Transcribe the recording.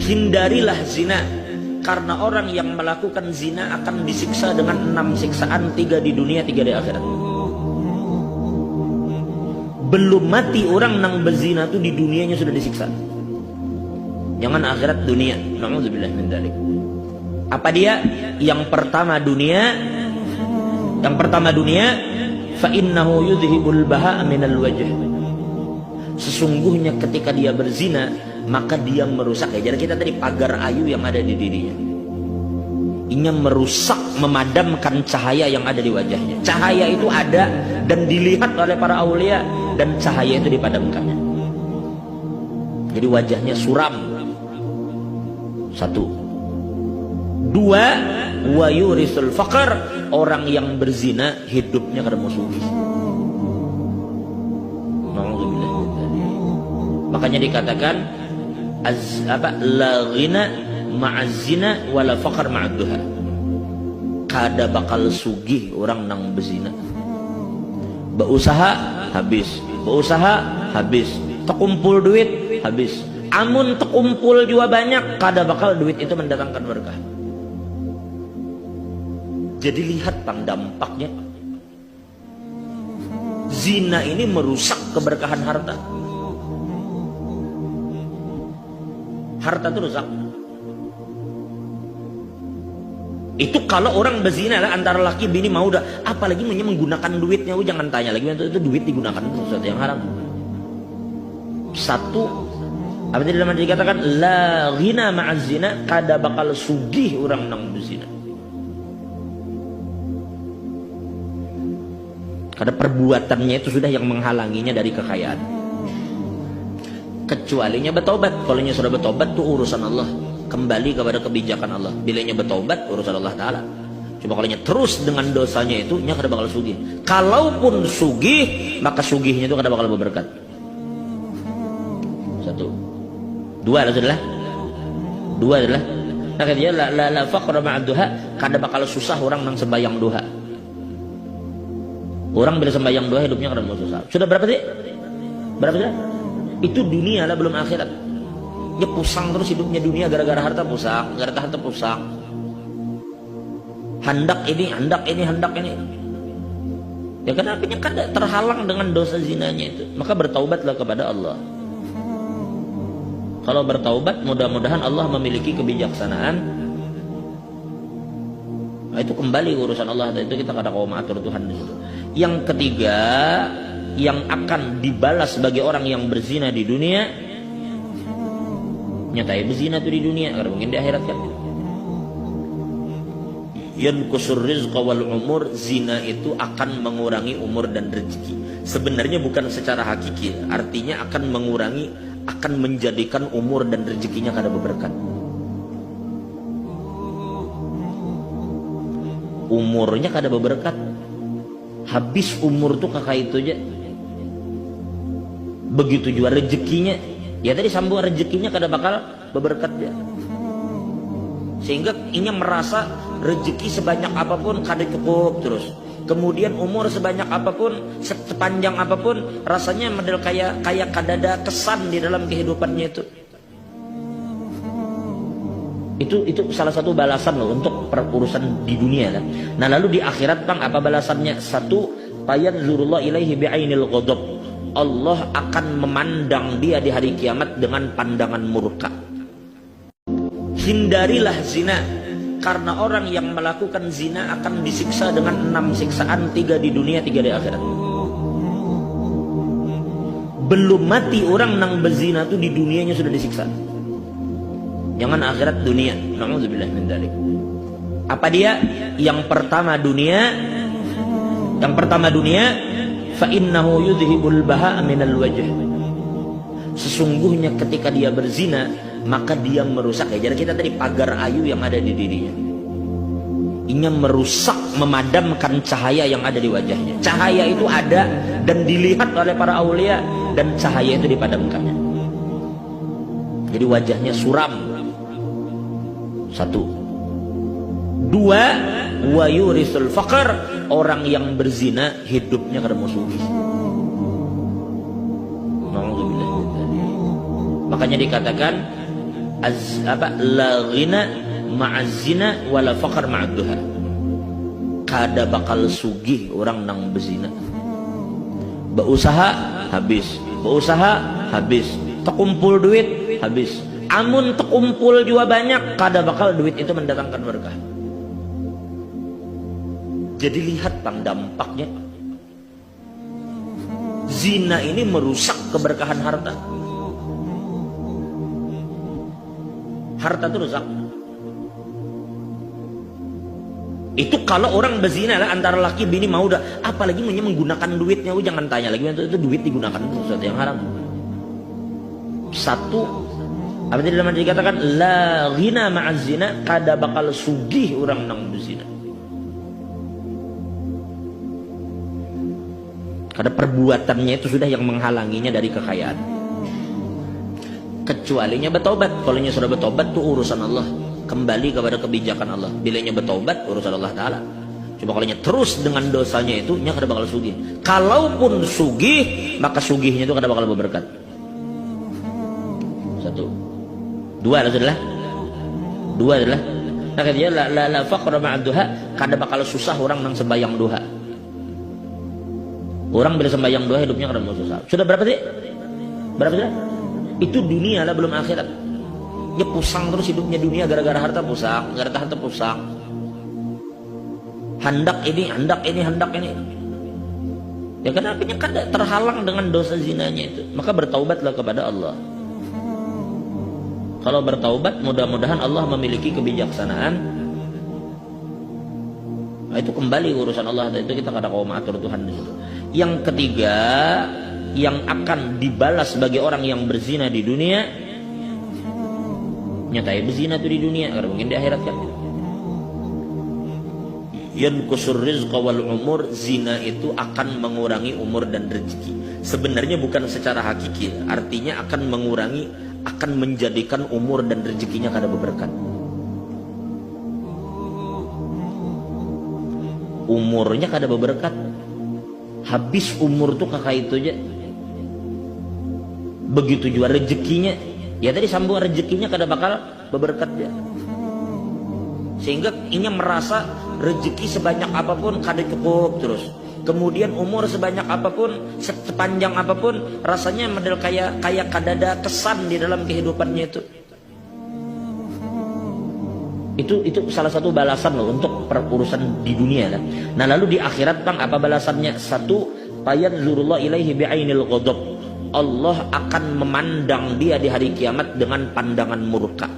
Hindarilah zina, karena orang yang melakukan zina akan disiksa dengan 6 siksaan, 3 di dunia, 3 di akhirat. Belum mati orang nang berzina tuh di dunianya sudah disiksa, jangan akhirat, dunia. Na'udzubillah min dzalik. Apa dia? Yang pertama dunia, fa innahu yudhibul baha' minal wajh. Sesungguhnya ketika dia berzina, maka dia merusak, ya jadi kita tadi pagar ayu yang ada di dirinya. Ini merusak, memadamkan cahaya yang ada di wajahnya. Cahaya itu ada dan dilihat oleh para aulia, dan cahaya itu dipadamkannya. Jadi wajahnya suram. 1. 2, wa yurisul faqr. Orang yang berzina hidupnya kada musuhi. Makanya dikatakan la ghina ma'az-zina wala faqr ma'ad-duha. Kada bakal sugih orang nang berzina. Berusaha habis, terkumpul duit habis. Amun terkumpul juga banyak, kada bakal duit itu mendatangkan berkah. Jadi lihat bang dampaknya. Zina ini merusak keberkahan harta. Harta itu rusak. Itu kalau orang berzina lah antara laki bini mau dah, apalagi menggunakan duitnya, jangan tanya lagi itu duit digunakan untuk sesuatu yang haram. 1, apa tadi dalam dikatakan la ghina ma'az zina, kada bakal sugih orang nang berzina. Karena perbuatannya itu sudah yang menghalanginya dari kekayaan. Kecualinya bertobat. Kalau sudah bertobat itu urusan Allah, kembali kepada kebijakan Allah. Bilanya bertobat urusan Allah Ta'ala. Cuma kalau terus dengan dosanya itu kada bakal sugih. Kalaupun sugih, maka sugihnya itu kada bakal berberkat. 1. 2 adalah nah katanya la faqra ma'ad duha, kada bakal susah orang nang sembahyang duha. Orang bila sembahyang duha hidupnya kada mau susah. Sudah berapa sih? Itu dunia lah, belum akhirat. Ya pusang terus hidupnya dunia gara-gara harta pusang, Hendak ini. Ya karena akhirnya kada terhalang dengan dosa zinanya itu. Maka bertaubatlah kepada Allah. Kalau bertaubat, mudah-mudahan Allah memiliki kebijaksanaan. Nah, itu kembali urusan Allah, itu kita kada mau mengatur Tuhan di situ. Yang ketiga, yang akan dibalas sebagai orang yang berzina di dunia, nyatai berzina itu di dunia, karena mungkin di akhirat kan. Yanqusur rizqa wal umur, zina itu akan mengurangi umur dan rezeki. Sebenarnya bukan secara hakiki, artinya akan mengurangi, akan menjadikan umur dan rezekinya kada berberkat. Umurnya kada berberkat, habis umur tuh kakak itu aja. Begitu juga rezekinya, ya tadi sambung rezekinya kada bakal berberkat ya. Sehingga ini merasa rezeki sebanyak apapun kada cukup terus. Kemudian umur sebanyak apapun, sepanjang apapun, rasanya model kayak kada ada kesan di dalam kehidupannya itu. Itu salah satu balasan loh untuk perurusan di dunia kan. Nah lalu di akhirat bang apa balasannya? 1, fayanzurullah ilaihi bi'ainil ghadab. Allah akan memandang dia di hari kiamat dengan pandangan murka. Hindarilah zina, karena orang yang melakukan zina akan disiksa dengan 6 siksaan, 3 di dunia, 3 di akhirat. Belum mati orang nang berzina tuh di dunianya sudah disiksa, jangan akhirat, dunia. Na'udzubillah min dzalik. Apa dia? Yang pertama dunia, fa innahu yudhibul baha' minal wajh. Sesungguhnya ketika dia berzina, maka dia merusak, ya jadi kita tadi pagar ayu yang ada di dirinya. Ini merusak, memadamkan cahaya yang ada di wajahnya. Cahaya itu ada dan dilihat oleh para aulia, dan cahaya itu dipadamkannya. Jadi wajahnya suram. 1. 2, wa yurisul faqr. Orang yang berzina hidupnya kada musuhi. Makanya dikatakan la ghina ma'azina wala faqar ma'adduha. Kada bakal sugih orang nang bezina. Berusaha habis, terkumpul duit habis. Amun terkumpul juga banyak, kada bakal duit itu mendatangkan berkah. Jadi lihat bang dampaknya. Zina ini merusak keberkahan harta. Harta itu rusak. Itu kalau orang berzina lah antara laki bini mau dah, apalagi menggunakan duitnya, jangan tanya lagi itu duit digunakan untuk sesuatu yang haram. Satu, apa tadi dalam dikatakan la ghina ma'az zina, kada bakal sugih orang nang berzina. Karena perbuatannya itu sudah yang menghalanginya dari kekayaan. Kecualinya bertobat. Kalau sudah bertobat itu urusan Allah. Kembali kepada kebijakan Allah. Bilanya bertobat urusan Allah Ta'ala. Coba kalau terus dengan dosanya itu, kada bakal sugih. Kalaupun sugih, maka sugihnya itu kada bakal berberkat. Satu. Dua adalah nah dia la faqra ma'ad duha, kada bakal susah orang nang sembayang duha. Orang bila sembahyang doa hidupnya kada mau susah. Sudah berapa sih? Berapa sudah? Itu dunia lah, belum akhirat. Ya pusang terus hidupnya dunia gara-gara harta pusang, gara-gara harta pusang. Hendak ini. Ya kenapa kada terhalang dengan dosa zinanya itu? Maka bertaubatlah kepada Allah. Kalau bertaubat, mudah-mudahan Allah memiliki kebijaksanaan. Nah, itu kembali urusan Allah, itu kita kada mau mengatur Tuhan di situ. Yang ketiga, yang akan dibalas bagi orang yang berzina di dunia, nyatanya berzina itu di dunia, karena mungkin di akhirat kan. Yanqusur rizqa wal umur, zina itu akan mengurangi umur dan rezeki. Sebenarnya bukan secara hakiki, artinya akan mengurangi, akan menjadikan umur dan rezekinya kada berberkat. Umurnya kada berberkat. Habis umur tuh kakak itu aja. Begitu juga rezekinya. Ya tadi sambung rezekinya kada bakal berberkat ya. Sehingga ini merasa rezeki sebanyak apapun kada cukup terus. Kemudian umur sebanyak apapun, sepanjang apapun, rasanya model kayak kada ada kesan di dalam kehidupannya itu. Itu salah satu balasan loh untuk perurusan di dunia kan. Nah lalu di akhirat bang apa balasannya? Satu, fayanzurullah ilaihi bi'ainil ghadab. Allah akan memandang dia di hari kiamat dengan pandangan murka.